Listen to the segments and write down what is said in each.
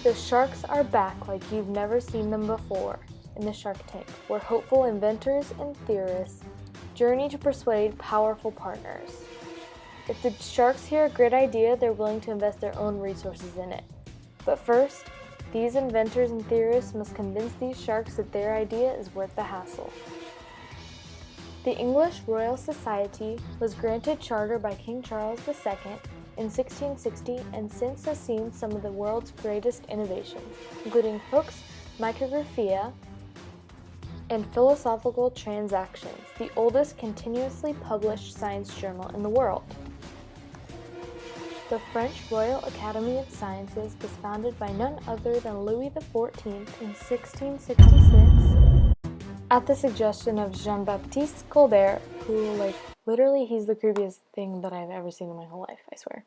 The sharks are back like you've never seen them before in the Shark Tank, where hopeful inventors and theorists journey to persuade powerful partners. If the sharks hear a great idea, they're willing to invest their own resources in it. But first, these inventors and theorists must convince these sharks that their idea is worth the hassle. The English Royal Society was granted charter by King Charles II in 1660 and since has seen some of the world's greatest innovations, including Hooke's micrographia and Philosophical Transactions, the oldest continuously published science journal in the world. The French Royal Academy of Sciences was founded by none other than Louis XIV in 1666 at the suggestion of Jean-Baptiste Colbert, who, literally, he's the creepiest thing that I've ever seen in my whole life, I swear.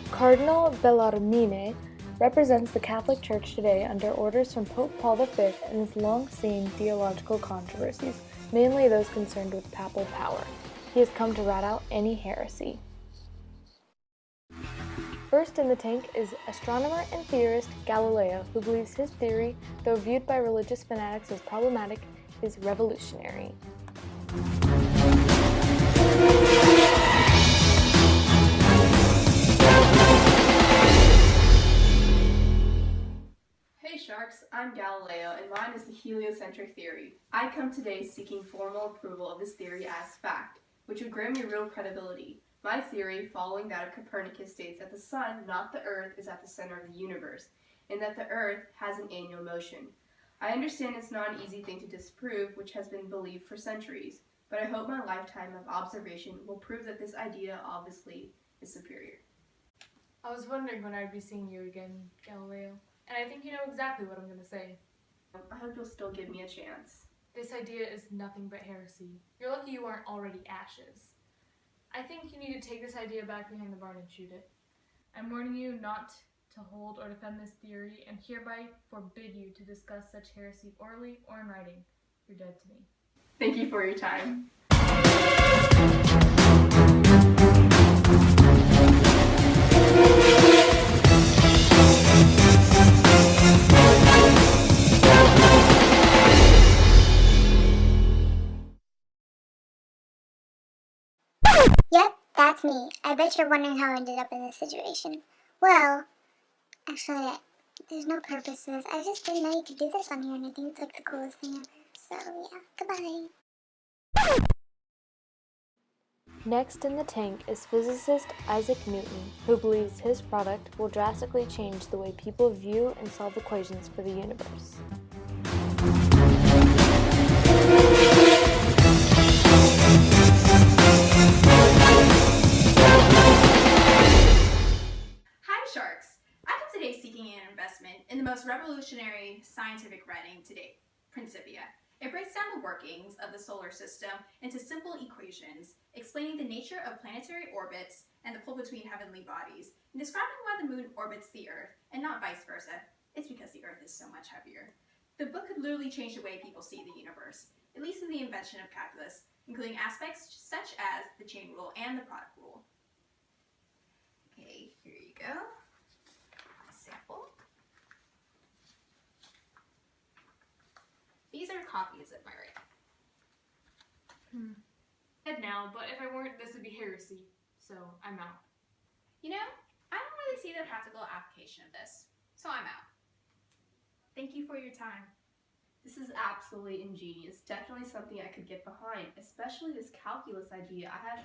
Cardinal Bellarmine represents the Catholic Church today under orders from Pope Paul V and has long seen theological controversies, mainly those concerned with papal power. He has come to rat out any heresy. First in the tank is astronomer and theorist Galileo, who believes his theory, though viewed by religious fanatics as problematic, is revolutionary. Hey Sharks, I'm Galileo, and mine is the heliocentric theory. I come today seeking formal approval of this theory as fact, which would grant me real credibility. My theory, following that of Copernicus, states that the sun, not the earth, is at the center of the universe, and that the earth has an annual motion. I understand it's not an easy thing to disprove, which has been believed for centuries, but I hope my lifetime of observation will prove that this idea obviously is superior. I was wondering when I'd be seeing you again, Galileo, and I think you know exactly what I'm going to say. I hope you'll still give me a chance. This idea is nothing but heresy. You're lucky you aren't already ashes. I think you need to take this idea back behind the barn and shoot it. I'm warning you not to hold or defend this theory, and hereby forbid you to discuss such heresy orally or in writing. You're dead to me. Thank you for your time. Yep, that's me. I bet you're wondering how I ended up in this situation. Well, actually, there's no purpose to this. I just didn't know you could do this on here, and I think it's like the coolest thing ever. So, yeah, goodbye. Next in the tank is physicist Isaac Newton, who believes his product will drastically change the way people view and solve equations for the universe. Hi Sharks! I come today seeking an investment in the most revolutionary scientific writing to date, Principia. It breaks down the workings of the solar system into simple equations, explaining the nature of planetary orbits and the pull between heavenly bodies, and describing why the moon orbits the Earth and not vice versa. It's because the Earth is so much heavier. The book could literally change the way people see the universe, at least in the invention of calculus, including aspects such as the chain rule and the product rule. Okay, here you go. Sample. These are copies of my writing. Head now, but if I weren't, this would be heresy, so I'm out. You know, I don't really see the practical application of this, so I'm out. Thank you for your time. This is absolutely ingenious. Definitely something I could get behind, especially this calculus idea. I have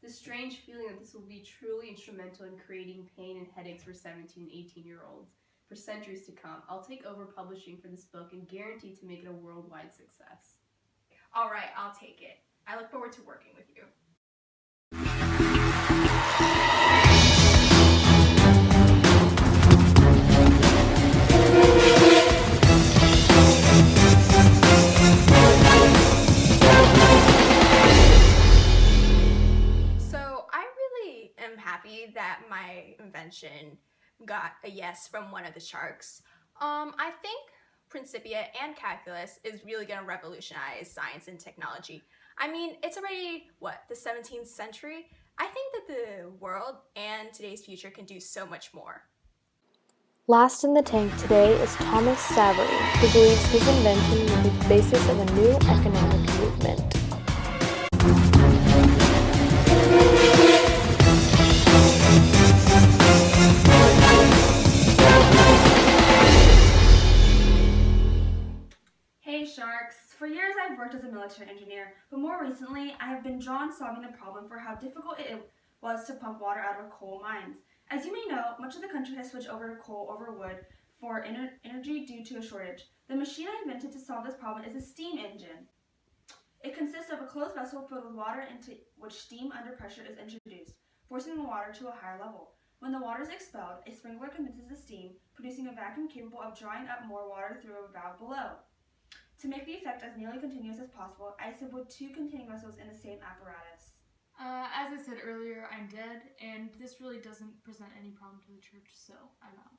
this strange feeling that this will be truly instrumental in creating pain and headaches for 17 and 18-year-olds for centuries to come. I'll take over publishing for this book and guarantee to make it a worldwide success. All right, I'll take it. I look forward to working with you. So I really am happy that my invention got a yes from one of the sharks. I think Principia and calculus is really going to revolutionize science and technology. I mean, it's already, the 17th century? I think that the world and today's future can do so much more. Last in the tank today is Thomas Savery, who believes his invention will be the basis of a new economic movement. Hey Sharks! For years I've worked as a military engineer, but more recently I have been drawn solving the problem for how difficult it was to pump water out of coal mines. As you may know, much of the country has switched over to coal over wood for energy due to a shortage. The machine I invented to solve this problem is a steam engine. It consists of a closed vessel filled with water into which steam under pressure is introduced, forcing the water to a higher level. When the water is expelled, a sprinkler condenses the steam, producing a vacuum capable of drawing up more water through a valve below. To make the effect as nearly continuous as possible, I assembled two containing vessels in the same apparatus. As I said earlier, I'm dead, and this really doesn't present any problem to the church, so I'm out.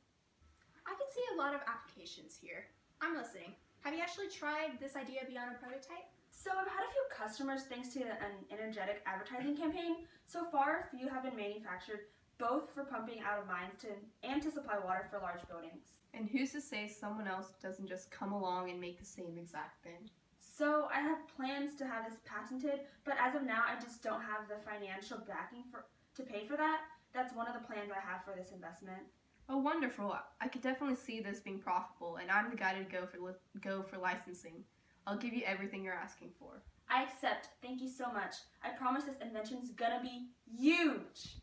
I can see a lot of applications here. I'm listening. Have you actually tried this idea beyond a prototype? So I've had a few customers thanks to an energetic advertising campaign. So far, a few have been manufactured, both for pumping out of mines and to supply water for large buildings. And who's to say someone else doesn't just come along and make the same exact thing? So I have plans to have this patented, but as of now I just don't have the financial backing to pay for that. That's one of the plans I have for this investment. Oh, wonderful. I could definitely see this being profitable, and I'm the guy to go for licensing. I'll give you everything you're asking for. I accept. Thank you so much. I promise this invention's gonna be huge.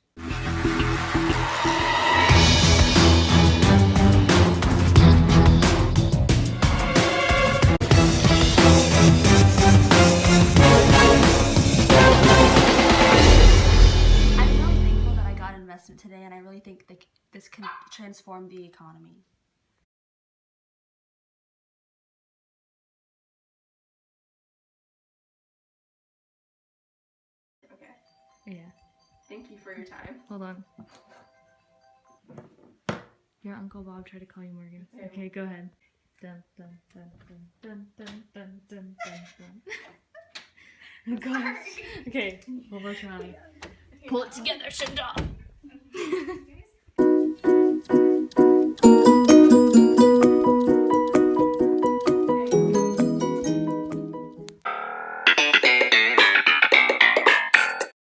Today, and I really think this can transform the economy. Okay. Yeah. Thank you for your time. Hold on. Your Uncle Bob tried to call you Morgan. Okay. Okay, go ahead. Dun dun dun dun dun dun dun dun dun. Gosh. Okay, one more try. Pull it together, Shinda.